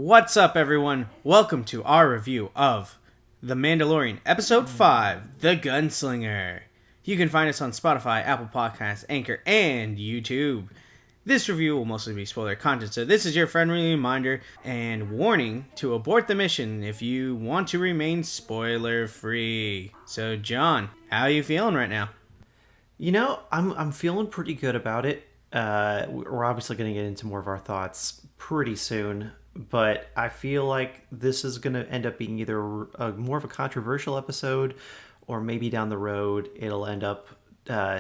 What's up, everyone? Welcome to our review of The Mandalorian, Episode 5, The Gunslinger. You can find us on Spotify, Apple Podcasts, Anchor, and YouTube. This review will mostly be spoiler content, so this is your friendly reminder and warning to abort the mission if you want to remain spoiler-free. So, John, how are you feeling right now? You know, I'm feeling pretty good about it. We're obviously going to get into more of our thoughts pretty soon, but I feel like this is going to end up being either more of a controversial episode, or maybe down the road it'll end up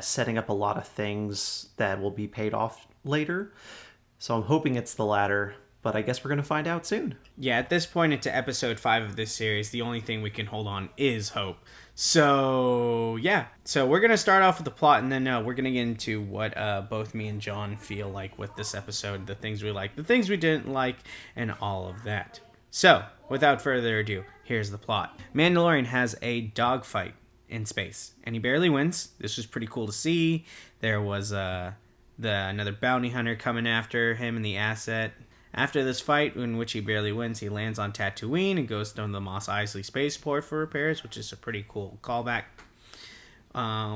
setting up a lot of things that will be paid off later. So I'm hoping it's the latter, but I guess we're going to find out soon. Yeah, at this point into Episode 5 of this series, the only thing we can hold on is hope. So, yeah. So we're going to start off with the plot, and then we're going to get into what both me and John feel like with this episode, the things we like, the things we didn't like, and all of that. So, without further ado, here's the plot. Mandalorian has a dogfight in space, and he barely wins. This was pretty cool to see. There was another bounty hunter coming after him in the asset. After this fight, in which he barely wins, he lands on Tatooine and goes down to the Mos Eisley spaceport for repairs, which is a pretty cool callback.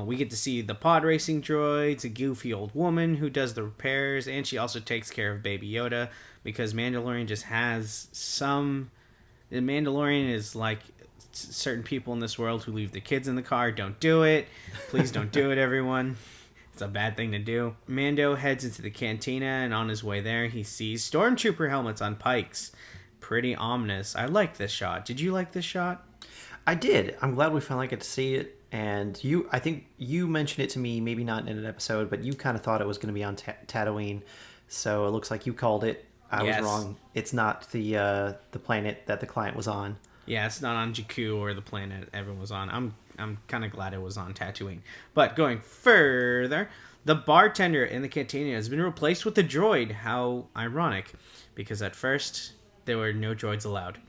We get to see the pod racing droids, a goofy old woman who does the repairs, and she also takes care of Baby Yoda, because Mandalorian just has some... The Mandalorian is like certain people in this world who leave the kids in the car. Don't do it. Please don't do it, everyone. It's a bad thing to do. Mando heads into the cantina, and on his way there, he sees stormtrooper helmets on pikes. Pretty ominous. I like this shot. Did you like this shot? I did. I'm glad we finally get to see it. And I think you mentioned it to me, maybe not in an episode, but you kind of thought it was going to be on Tatooine. So it looks like you called it. I was wrong. It's not the planet that the client was on. Yeah, it's not on Jakku or the planet everyone was on. I'm kind of glad it was on Tatooine. But going further, the bartender in the cantina has been replaced with a droid. How ironic, because at first there were no droids allowed.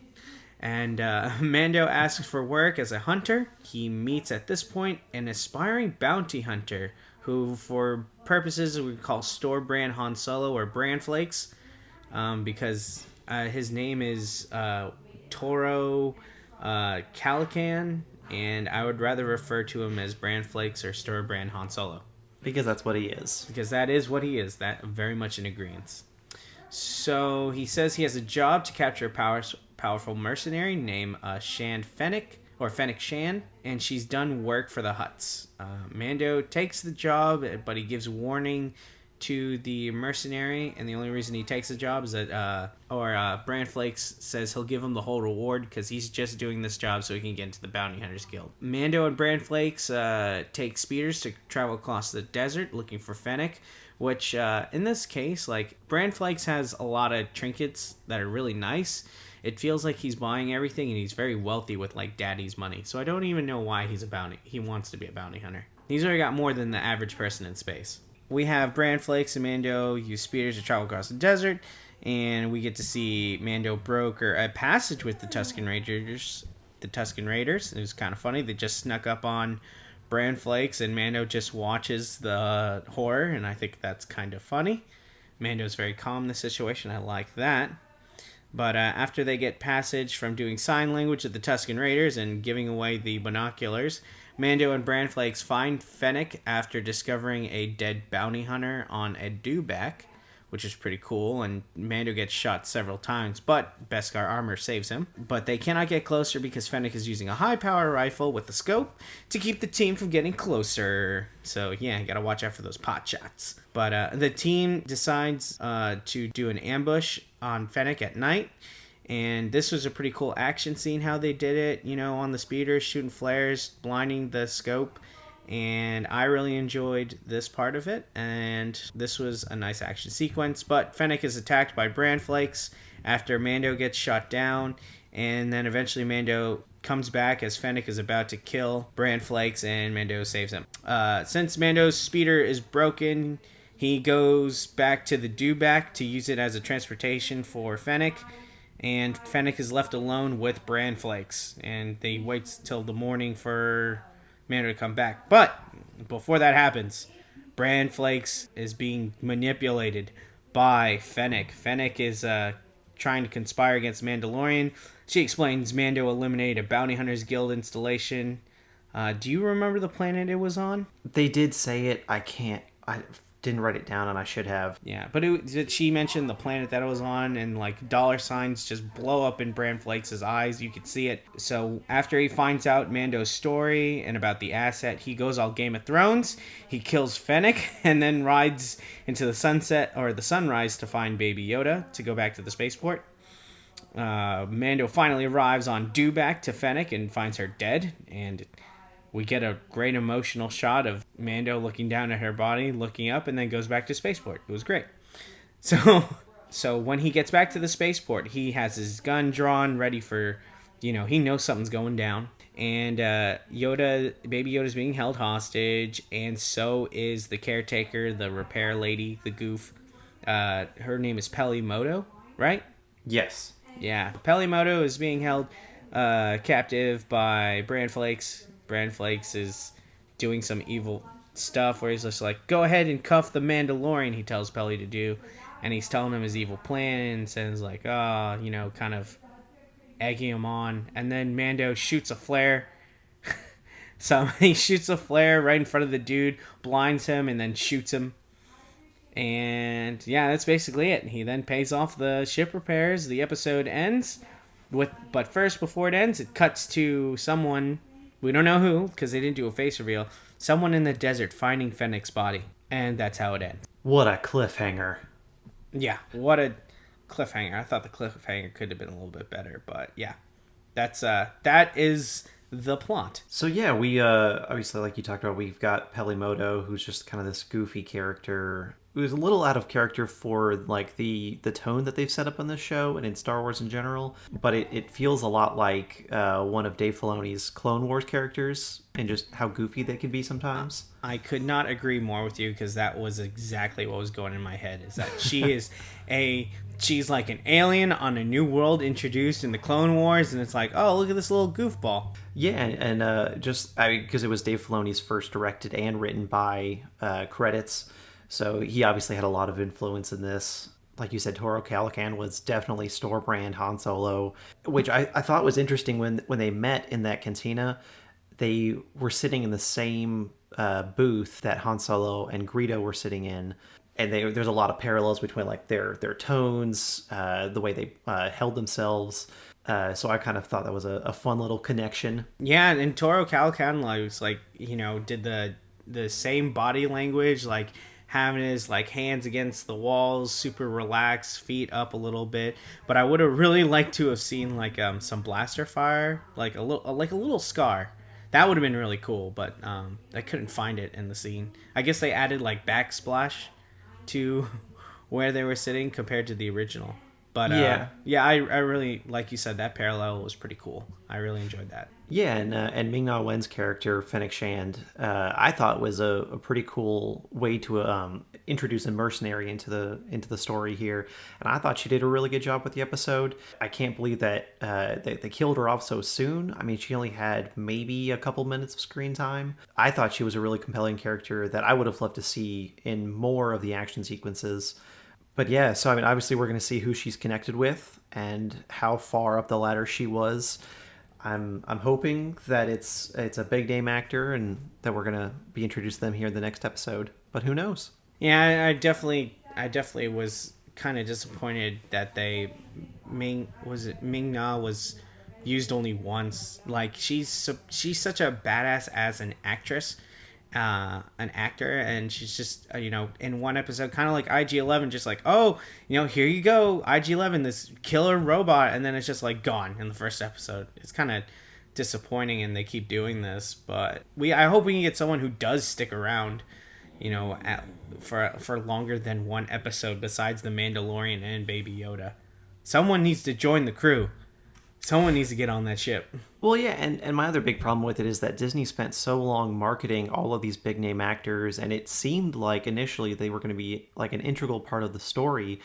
And Mando asks for work as a hunter. He meets at this point an aspiring bounty hunter who, for purposes we call store brand Han Solo or Bran Flakes, because his name is Toro Calican, and I would rather refer to him as Bran Flakes or store brand Han Solo. Because that's what he is. Because that is what he is. That very much in agreement. So he says he has a job to capture a powerful mercenary named Fennec Shand, and she's done work for the Hutts. Mando takes the job, but he gives warning to the mercenary, and the only reason he takes the job is that Bran Flakes says he'll give him the whole reward because he's just doing this job so he can get into the Bounty Hunters Guild. Mando and Bran Flakes take speeders to travel across the desert looking for Fennec, which in this case, like, Bran Flakes has a lot of trinkets that are really nice. It feels like he's buying everything, and he's very wealthy with, like, daddy's money. So I don't even know why he wants to be a bounty hunter. He's already got more than the average person in space. We have Bran Flakes and Mando use speeders to travel across the desert, and we get to see Mando broker a passage with the Tusken Raiders. It was kind of funny. They just snuck up on Bran Flakes, and Mando just watches the horror, and I think that's kind of funny. Mando's very calm in the situation. I like that. But after they get passage from doing sign language with the Tusken Raiders and giving away the binoculars, Mando and Bran Flakes find Fennec after discovering a dead bounty hunter on a dewback, which is pretty cool, and Mando gets shot several times, but Beskar armor saves him. But they cannot get closer because Fennec is using a high-power rifle with a scope to keep the team from getting closer. So yeah, you gotta watch out for those pot shots. But the team decides to do an ambush on Fennec at night, and this was a pretty cool action scene how they did it, on the speeders, shooting flares, blinding the scope, and I really enjoyed this part of it, and this was a nice action sequence. But Fennec is attacked by Bran Flakes after Mando gets shot down, and then eventually Mando comes back as Fennec is about to kill Bran Flakes, and Mando saves him. Since Mando's speeder is broken, he goes back to the dewback to use it as a transportation for Fennec, and Fennec is left alone with Bran Flakes, and they wait till the morning for Mando to come back. But before that happens, Bran Flakes is being manipulated by Fennec. Fennec is trying to conspire against Mandalorian. She explains Mando eliminated a Bounty Hunters Guild installation. Do you remember the planet it was on? They did say it. I didn't write it down, and I should have. Yeah, but she mentioned the planet that it was on, and like dollar signs just blow up in Bran Flakes' eyes. You could see it. So after he finds out Mando's story and about the asset, he goes all Game of Thrones. He kills Fennec and then rides into the sunset or the sunrise to find Baby Yoda to go back to the spaceport. Mando finally arrives on Dewback to Fennec and finds her dead, and we get a great emotional shot of Mando looking down at her body, looking up, and then goes back to spaceport. It was great. So when he gets back to the spaceport, he has his gun drawn, ready for, he knows something's going down. And Baby Yoda's being held hostage, and so is the caretaker, the repair lady, the goof. Her name is Pelimoto, right? Yes. Yeah. Pelimoto is being held captive by Bran Flakes. Bran Flakes is doing some evil stuff where he's just like, go ahead and cuff the Mandalorian, he tells Pelly to do. And he's telling him his evil plans and is like, kind of egging him on. And then Mando shoots a flare. So he shoots a flare right in front of the dude, blinds him, and then shoots him. And yeah, that's basically it. He then pays off the ship repairs. The episode ends. But first, before it ends, it cuts to someone... We don't know who, because they didn't do a face reveal. Someone in the desert finding Fennec's body. And that's how it ends. What a cliffhanger. Yeah, what a cliffhanger. I thought the cliffhanger could have been a little bit better, but yeah. That is the plot. So yeah, we, obviously, like you talked about, we've got Pelimoto, who's just kind of this goofy character. Who's a little out of character for, like, the tone that they've set up on this show and in Star Wars in general. But it feels a lot like one of Dave Filoni's Clone Wars characters and just how goofy they can be sometimes. I could not agree more with you, because that was exactly what was going in my head, is that she's like an alien on a new world introduced in the Clone Wars, and it's like, oh, look at this little goofball. Yeah, and because it was Dave Filoni's first directed and written by credits. So he obviously had a lot of influence in this. Like you said, Toro Calican was definitely store brand Han Solo, which I thought was interesting when they met in that cantina. They were sitting in the same booth that Han Solo and Greedo were sitting in. And there's a lot of parallels between like their tones, the way they held themselves. So I kind of thought that was a fun little connection. Yeah, and Toro Calican was like, did the same body language, like having his like hands against the walls, super relaxed, feet up a little bit. But I would have really liked to have seen like some blaster fire, like a little scar. That would have been really cool, but I couldn't find it in the scene. I guess they added like backsplash to where they were sitting compared to the original. But I really, like you said, that parallel was pretty cool. I really enjoyed that. Yeah, and MingNa Wen's character, Fennec Shand, I thought was a pretty cool way to introduce a mercenary into the story here. And I thought she did a really good job with the episode. I can't believe that they killed her off so soon. I mean, she only had maybe a couple minutes of screen time. I thought she was a really compelling character that I would have loved to see in more of the action sequences. But yeah, so I mean, obviously we're going to see who she's connected with and how far up the ladder she was. I'm hoping that it's a big name actor and that we're going to be introduced to them here in the next episode. But who knows? Yeah, I definitely was kind of disappointed that MingNa was used only once. Like she's such a badass as an actress. An actor, and she's just in one episode kind of like IG-11, just like, oh, here you go, IG-11, this killer robot, and then it's just like gone in the first episode. It's kind of disappointing, and they keep doing this, but I hope we can get someone who does stick around for longer than one episode besides the Mandalorian and Baby Yoda. Someone needs to join the crew. Someone needs to get on that ship. Well, yeah, and my other big problem with it is that Disney spent so long marketing all of these big name actors, and it seemed like initially they were going to be like an integral part of the story,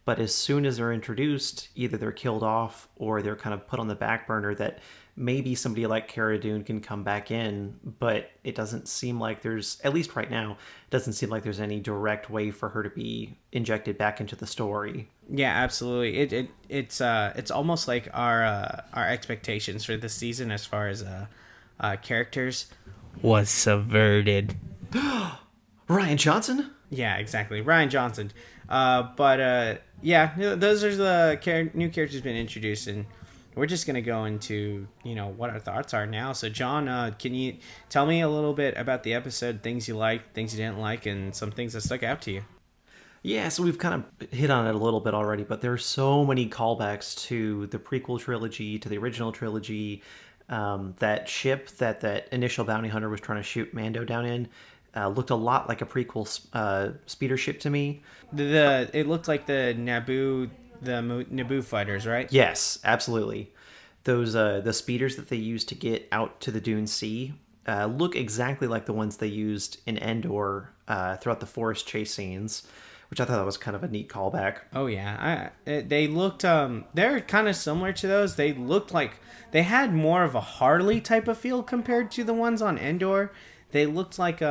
but as soon as they're introduced, either they're killed off or they're kind of put on the back burner that maybe somebody like Cara Dune can come back in, but it doesn't seem like there's, at least right now, it doesn't seem like there's any direct way for her to be injected back into the story. Yeah, absolutely. It's almost like our expectations for this season as far as characters was subverted. Rian Johnson? Yeah, exactly. Rian Johnson. Yeah, those are the new characters been introduced, and we're just going to go into, what our thoughts are now. So, John, can you tell me a little bit about the episode, things you liked, things you didn't like, and some things that stuck out to you? Yeah, so we've kind of hit on it a little bit already, but there are so many callbacks to the prequel trilogy, to the original trilogy. That ship that initial bounty hunter was trying to shoot Mando down in looked a lot like a prequel speeder ship to me. It looked like the Naboo fighters, right? Yes, absolutely. Those the speeders that they used to get out to the Dune Sea look exactly like the ones they used in Endor throughout the forest chase scenes, which I thought that was kind of a neat callback. Oh yeah, they looked they're kind of similar to those. They looked like they had more of a Harley type of feel compared to the ones on Endor. They looked like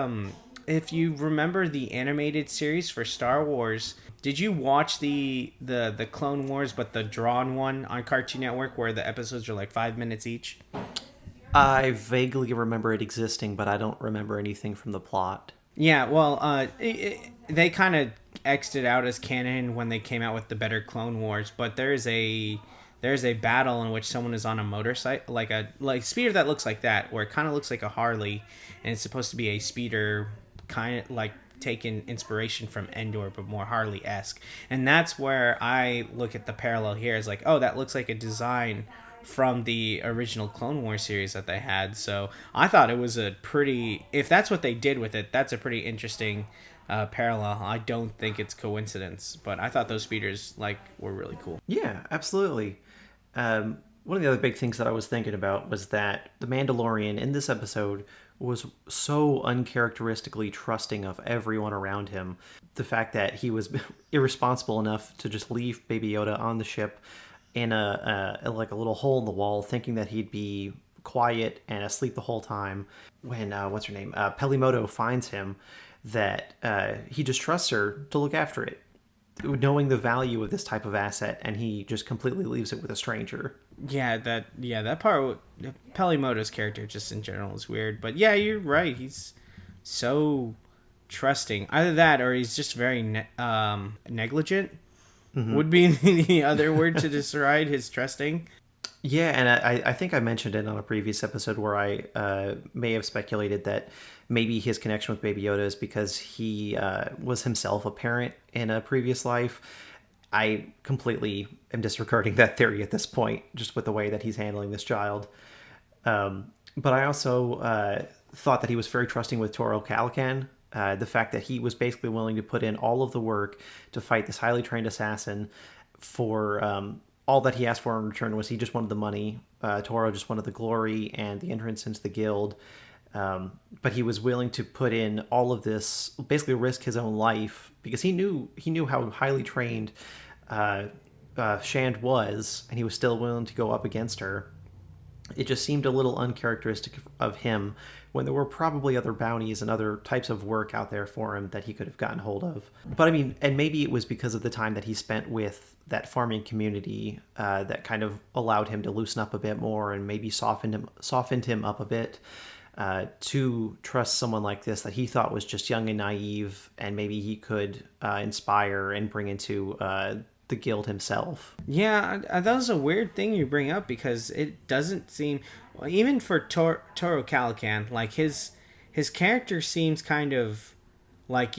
if you remember the animated series for Star Wars, did you watch the Clone Wars but the drawn one on Cartoon Network where the episodes are like 5 minutes each? I vaguely remember it existing, but I don't remember anything from the plot. Yeah, well, they kind of X'd it out as canon when they came out with the better Clone Wars, but there's a battle in which someone is on a motorcycle, like speeder that looks like that, where it kind of looks like a Harley, and it's supposed to be a speeder, kind of like taking inspiration from Endor, but more Harley-esque. And that's where I look at the parallel here as like, oh, that looks like a design from the original Clone Wars series that they had. So I thought it was if that's what they did with it, that's a pretty interesting parallel. I don't think it's coincidence, but I thought those speeders were really cool. Yeah, absolutely. One of the other big things that I was thinking about was that the Mandalorian in this episode was so uncharacteristically trusting of everyone around him. The fact that he was irresponsible enough to just leave Baby Yoda on the ship in a little hole in the wall, thinking that he'd be quiet and asleep the whole time. When Pelimoto finds him, that he just trusts her to look after it, knowing the value of this type of asset, and he just completely leaves it with a stranger. Yeah, that part, Pelimoto's character just in general is weird. But yeah, you're right. He's so trusting. Either that or he's just very negligent. Mm-hmm. Would be the other word to describe his trusting. Yeah, and I think I mentioned it on a previous episode where I may have speculated that maybe his connection with Baby Yoda is because he was himself a parent in a previous life. I completely am disregarding that theory at this point, just with the way that he's handling this child. But I also thought that he was very trusting with Toro Calican. The fact that he was basically willing to put in all of the work to fight this highly trained assassin for all that he asked for in return was he just wanted the money. Toro just wanted the glory and the entrance into the guild. But he was willing to put in all of this, basically risk his own life, because he knew how highly trained Shand was, and he was still willing to go up against her. It just seemed a little uncharacteristic of him when there were probably other bounties and other types of work out there for him that he could have gotten hold of. But I mean, and maybe it was because of the time that he spent with that farming community that kind of allowed him to loosen up a bit more and maybe softened him up a bit to trust someone like this that he thought was just young and naive, and maybe he could inspire and bring into the guild himself. Yeah, that was a weird thing you bring up, because it doesn't seem, even for Toro Calican, like his character seems kind of like,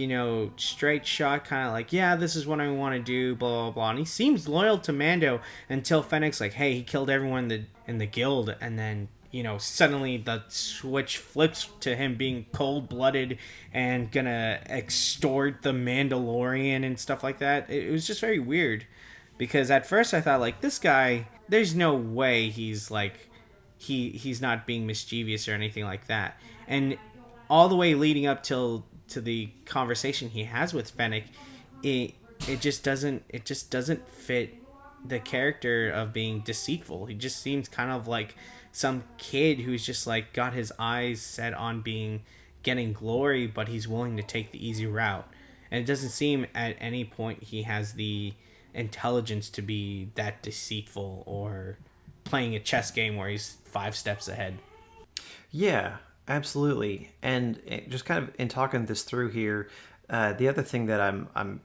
straight shot, kind of like, yeah, this is what I want to do, blah, blah, blah. And he seems loyal to Mando until Fennec's like, hey, he killed everyone in the guild, and then suddenly the switch flips to him being cold-blooded and gonna extort the Mandalorian and stuff like that. It was just very weird, because at first I thought, like, this guy, there's no way he's like, he's not being mischievous or anything like that. And all the way leading up to the conversation he has with Fennec, it just doesn't fit the character of being deceitful. He just seems kind of like some kid who's just like got his eyes set on getting glory, but he's willing to take the easy route. And it doesn't seem at any point he has the intelligence to be that deceitful or playing a chess game where he's 5 steps ahead. Yeah, absolutely. And just kind of in talking this through here, the other thing that I'm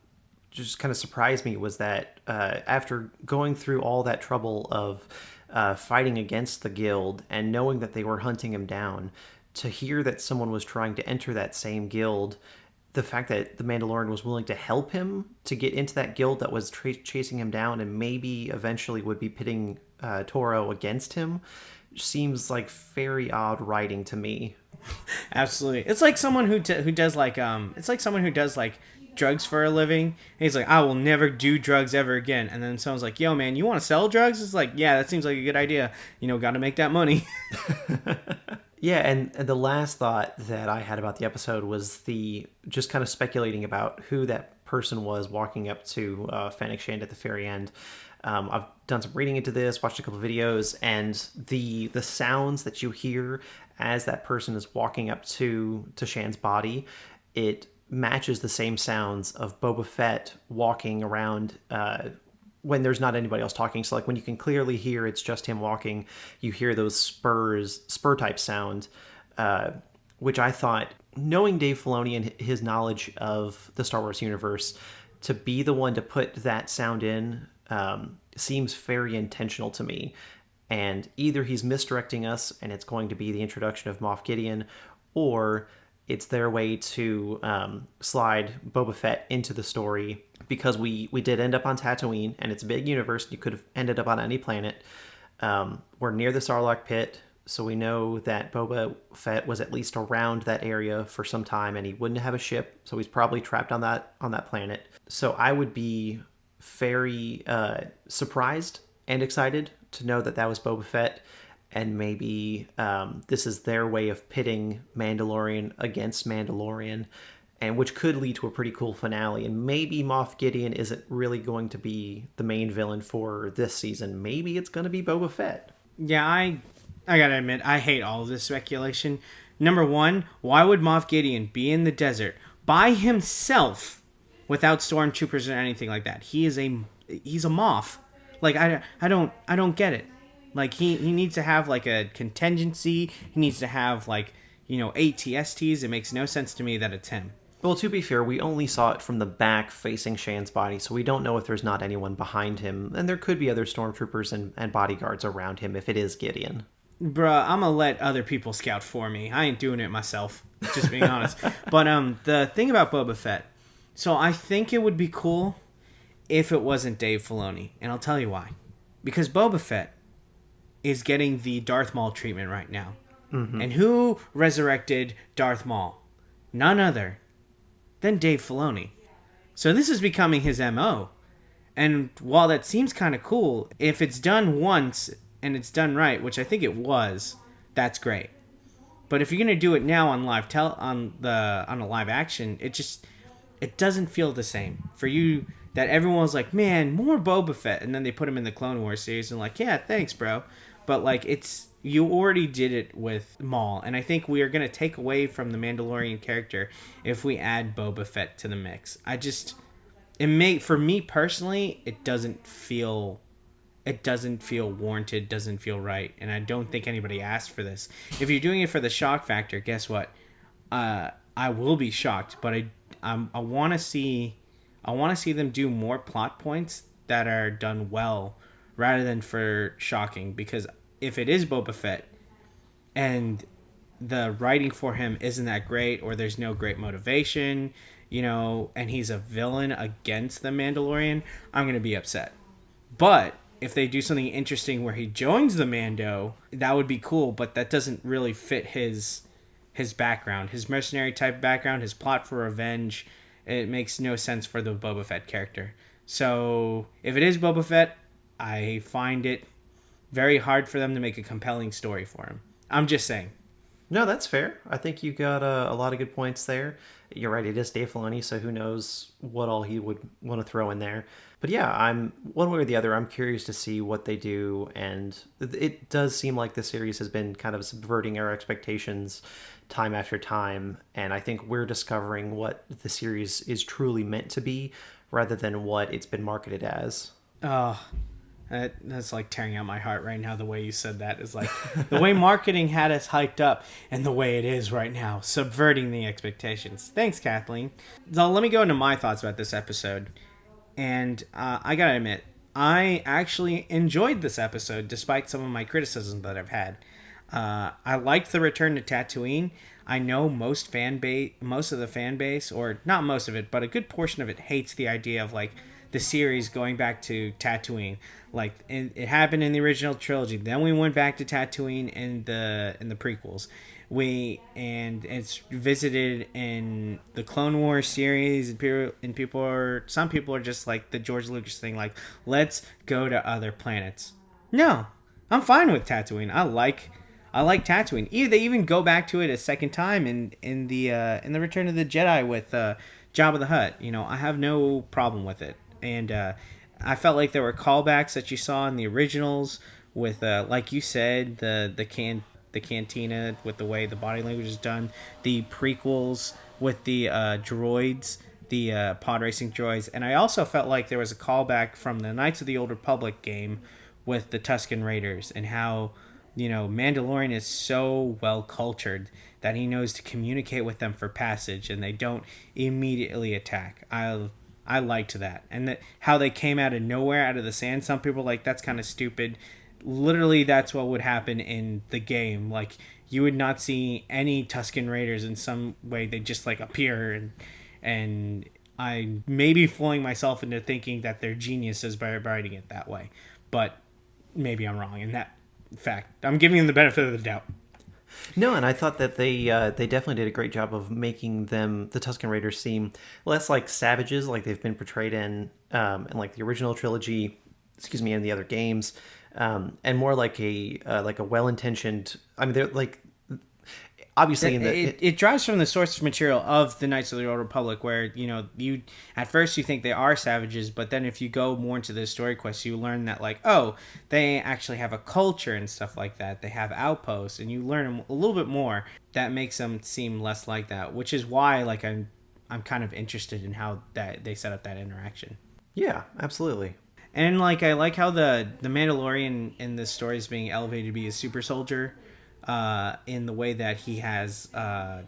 just kind of surprised me was that after going through all that trouble of fighting against the guild and knowing that they were hunting him down, to hear that someone was trying to enter that same guild, the fact that the Mandalorian was willing to help him to get into that guild that was chasing him down and maybe eventually would be pitting Toro against him seems like very odd writing to me. Absolutely. It's like someone who does like drugs for a living. And he's like, I will never do drugs ever again. And then someone's like, yo man, you want to sell drugs? It's like, yeah, that seems like a good idea. Got to make that money. Yeah, and the last thought that I had about the episode was the just kind of speculating about who that person was walking up to Fennec Shand at the very end. I've done some reading into this, watched a couple of videos, and the sounds that you hear as that person is walking up to Shand's body, it matches the same sounds of Boba Fett walking around when there's not anybody else talking. So like when you can clearly hear it's just him walking, you hear those spur type sound, which I thought, knowing Dave Filoni and his knowledge of the Star Wars universe, to be the one to put that sound in seems very intentional to me. And either he's misdirecting us and it's going to be the introduction of Moff Gideon, or it's their way to slide Boba Fett into the story, because we did end up on Tatooine, and it's a big universe. You could have ended up on any planet. We're near the Sarlacc pit, so we know that Boba Fett was at least around that area for some time, and he wouldn't have a ship, so he's probably trapped on that planet. So I would be very surprised and excited to know that was Boba Fett. And maybe this is their way of pitting Mandalorian against Mandalorian, and which could lead to a pretty cool finale. And maybe Moff Gideon isn't really going to be the main villain for this season. Maybe it's going to be Boba Fett. Yeah, I gotta admit, I hate all of this speculation. Number one, why would Moff Gideon be in the desert by himself without stormtroopers or anything like that? He's a Moff. Like I don't get it. Like, he needs to have, like, a contingency. He needs to have, like, ATSTs. It makes no sense to me that it's him. Well, to be fair, we only saw it from the back facing Shan's body, so we don't know if there's not anyone behind him. And there could be other stormtroopers and bodyguards around him if it is Gideon. Bruh, I'm gonna let other people scout for me. I ain't doing it myself, just being honest. But the thing about Boba Fett, so I think it would be cool if it wasn't Dave Filoni. And I'll tell you why. Because Boba Fett is getting the Darth Maul treatment right now. Mm-hmm. And who resurrected Darth Maul? None other than Dave Filoni. So this is becoming his MO. And while that seems kind of cool, if it's done once and it's done right, which I think it was, that's great. But if you're gonna do it now on on a live action, it doesn't feel the same. For you, that everyone was like, man, more Boba Fett, and then they put him in the Clone Wars series and like, yeah, thanks, bro. But like, you already did it with Maul, and I think we are going to take away from the Mandalorian character if we add Boba Fett to the mix. For me personally, it doesn't feel warranted, doesn't feel right, and I don't think anybody asked for this. If you're doing it for the shock factor, guess what? I will be shocked, but I want to see them do more plot points that are done well, rather than for shocking. Because if it is Boba Fett and the writing for him isn't that great, or there's no great motivation, and he's a villain against the Mandalorian, I'm going to be upset. But if they do something interesting where he joins the Mando, that would be cool, but that doesn't really fit his background, his mercenary type background, his plot for revenge. It makes no sense for the Boba Fett character. So if it is Boba Fett, I find it very hard for them to make a compelling story for him. I'm just saying. No, that's fair. I think you got a lot of good points there. You're right. It is Dave Filoni, so who knows what all he would want to throw in there. But yeah, I'm one way or the other. I'm curious to see what they do, and it does seem like the series has been kind of subverting our expectations time after time. And I think we're discovering what the series is truly meant to be, rather than what it's been marketed as. Oh, that's like tearing out my heart right now. The way you said that is like the way marketing had us hyped up and the way it is right now, subverting the expectations. Thanks, Kathleen. So let me go into my thoughts about this episode. And I gotta admit, I actually enjoyed this episode despite some of my criticisms that I've had. I liked the return to Tatooine. I know most of the fan base, or not most of it, but a good portion of it hates the idea of like the series going back to Tatooine. Like it happened in the original trilogy. Then we went back to Tatooine in the prequels. And it's visited in the Clone Wars series, and some people are just like the George Lucas thing, like let's go to other planets. No, I'm fine with Tatooine. I like Tatooine. They even go back to it a second time in the Return of the Jedi with Jabba the Hutt. I have no problem with it. And I felt like there were callbacks that you saw in the originals with, like you said, the cantina with the way the body language is done, the prequels with the droids, the pod racing droids, and I also felt like there was a callback from the Knights of the Old Republic game with the Tusken Raiders and how Mandalorian is so well cultured that he knows to communicate with them for passage and they don't immediately attack. I liked that. And that how they came out of nowhere, out of the sand. Some people are like, that's kind of stupid. Literally, that's what would happen in the game. Like, you would not see any Tusken Raiders in some way. They just, like, appear. And I may be fooling myself into thinking that they're geniuses by writing it that way. But maybe I'm wrong in that fact. I'm giving them the benefit of the doubt. No, and I thought that they definitely did a great job of making the Tusken Raiders, seem less like savages, like they've been portrayed in like the original trilogy, in the other games, and more like a well-intentioned. I mean, they're like obviously it drives from the source material of the Knights of the Old Republic, where you at first you think they are savages, but then if you go more into the story quest, you learn that like, oh, they actually have a culture and stuff like that. They have outposts, and you learn a little bit more that makes them seem less like that, which is why like I'm kind of interested in how that they set up that interaction. Yeah, absolutely. And like I like how the Mandalorian in this story is being elevated to be a super soldier. In the way that he has a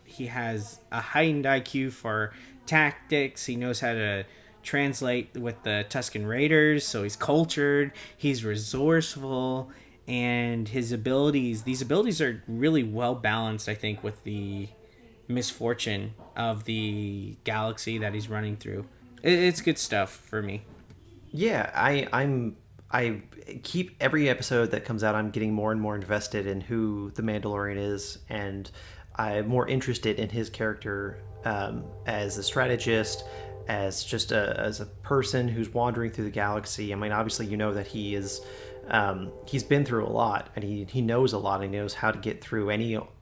heightened IQ for tactics. He knows how to translate with the Tusken Raiders, so he's cultured, he's resourceful, and these abilities are really well balanced, I think, with the misfortune of the galaxy that he's running through. It's good stuff for me. Yeah, I keep every episode that comes out, I'm getting more and more invested in who the Mandalorian is, and I'm more interested in his character as a strategist, as just as a person who's wandering through the galaxy. I mean, obviously, that he is he's been through a lot, and he knows a lot, and he knows how to get through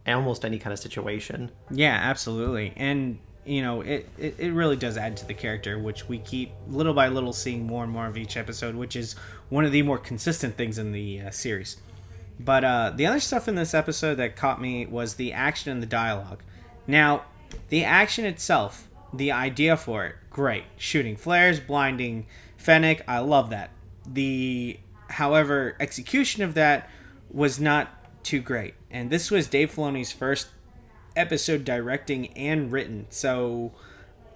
almost any kind of situation. Yeah, absolutely, and it really does add to the character, which we keep little by little seeing more and more of each episode, which is one of the more consistent things in the series. But the other stuff in this episode that caught me was the action and the dialogue. Now, the action itself, the idea for it, great. Shooting flares, blinding Fennec, I love that. However, execution of that was not too great. And this was Dave Filoni's first episode directing and written, so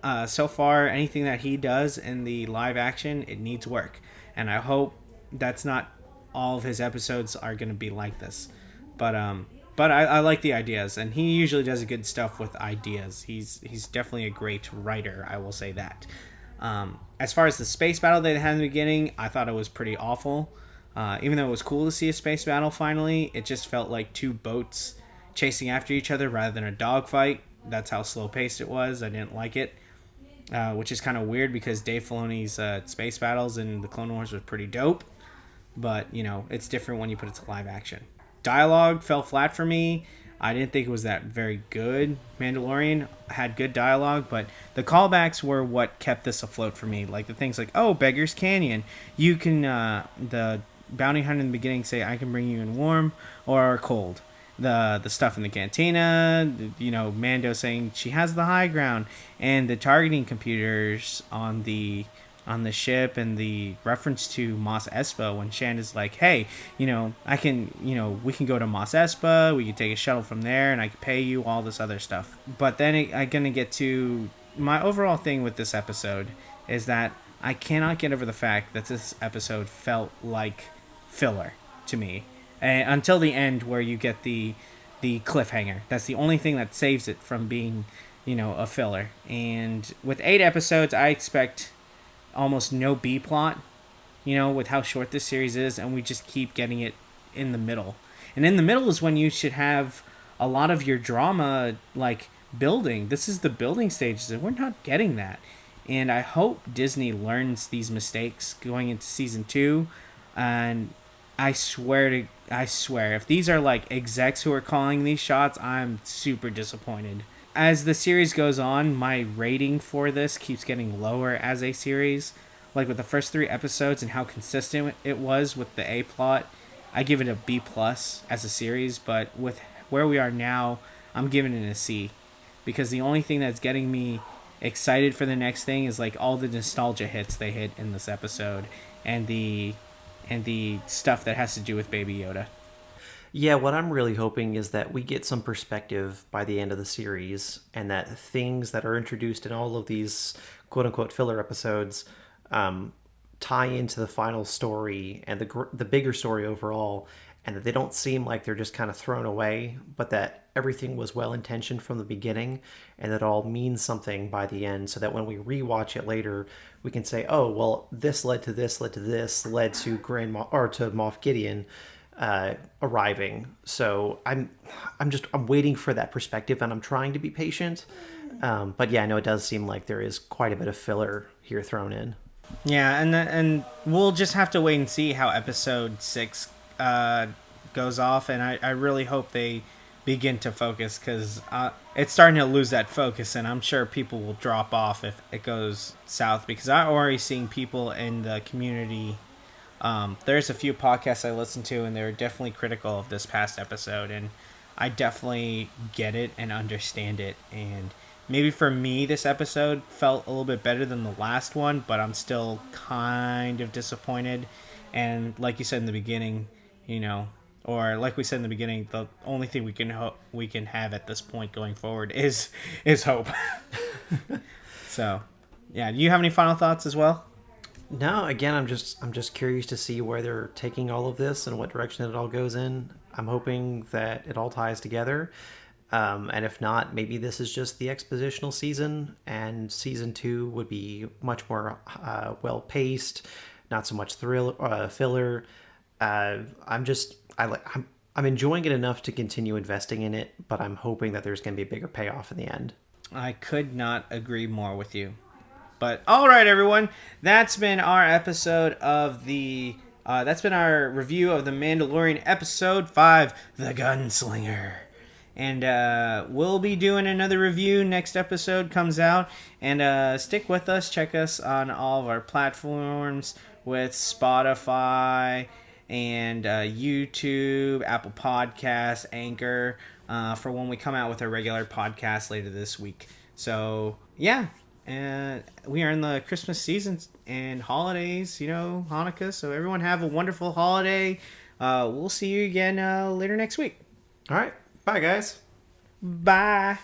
far anything that he does in the live action, it needs work, and I hope that's not all of his episodes are going to be like this, but I like the ideas, and he usually does good stuff with ideas. He's definitely a great writer, I will say that. As far as the space battle they had in the beginning, I thought it was pretty awful. Even though it was cool to see a space battle finally, it just felt like two boats chasing after each other rather than a dogfight. That's how slow paced it was. I didn't like it, which is kind of weird because Dave Filoni's space battles in the Clone Wars was pretty dope, but it's different when you put it to live action. Dialogue fell flat for me. I didn't think it was that very good. Mandalorian had good dialogue, but the callbacks were what kept this afloat for me. Like the things like, oh, Beggar's Canyon. You can, the bounty hunter in the beginning say, I can bring you in warm or cold. The stuff in the cantina, Mando saying she has the high ground, and the targeting computers on the ship, and the reference to Mos Espa when Shand is like, hey, I can, we can go to Mos Espa, we can take a shuttle from there, and I can pay you all this other stuff. But then I'm gonna get to my overall thing with this episode is that I cannot get over the fact that this episode felt like filler to me. Until the end, where you get the cliffhanger. That's the only thing that saves it from being, a filler. And with 8 episodes, I expect almost no B plot, with how short this series is, and we just keep getting it in the middle. And in the middle is when you should have a lot of your drama, like, building. This is the building stages, and we're not getting that. And I hope Disney learns these mistakes going into season 2, and I swear, if these are like execs who are calling these shots, I'm super disappointed. As the series goes on, my rating for this keeps getting lower as a series. Like with the first 3 episodes and how consistent it was with the A plot, I give it a B+ as a series, but with where we are now, I'm giving it a C. Because the only thing that's getting me excited for the next thing is like all the nostalgia hits they hit in this episode, and the stuff that has to do with Baby Yoda. Yeah, what I'm really hoping is that we get some perspective by the end of the series, and that things that are introduced in all of these quote-unquote filler episodes tie into the final story and the bigger story overall, and that they don't seem like they're just kind of thrown away, but that everything was well-intentioned from the beginning, and that it all means something by the end, so that when we rewatch it later, we can say, oh, well, this led to this, led to this, led to to Moff Gideon arriving. So I'm waiting for that perspective, and I'm trying to be patient. But yeah, I know it does seem like there is quite a bit of filler here thrown in. Yeah, and we'll just have to wait and see how episode 6 goes off, and I really hope they begin to focus, because it's starting to lose that focus, and I'm sure people will drop off if it goes south, because I'm already seeing people in the community. There's a few podcasts I listen to, and they're definitely critical of this past episode, and I definitely get it and understand it. And maybe for me, this episode felt a little bit better than the last one, but I'm still kind of disappointed. And like you said in the beginning, or like we said in the beginning, the only thing we can have at this point going forward is hope. So, yeah. Do you have any final thoughts as well? No, again, I'm just curious to see where they're taking all of this and what direction it all goes in. I'm hoping that it all ties together. And if not, maybe this is just the expositional season, and season 2 would be much more well-paced, not so much filler. I'm enjoying it enough to continue investing in it, but I'm hoping that there's going to be a bigger payoff in the end. I could not agree more with you. But all right, everyone, that's been our episode of that's been our review of The Mandalorian episode 5, The Gunslinger. And we'll be doing another review next episode comes out. And stick with us. Check us on all of our platforms with Spotify and YouTube, Apple Podcasts, Anchor, for when we come out with our regular podcast later this week. So, yeah. And we are in the Christmas season and holidays, Hanukkah. So everyone have a wonderful holiday. We'll see you again later next week. All right. Bye, guys. Bye.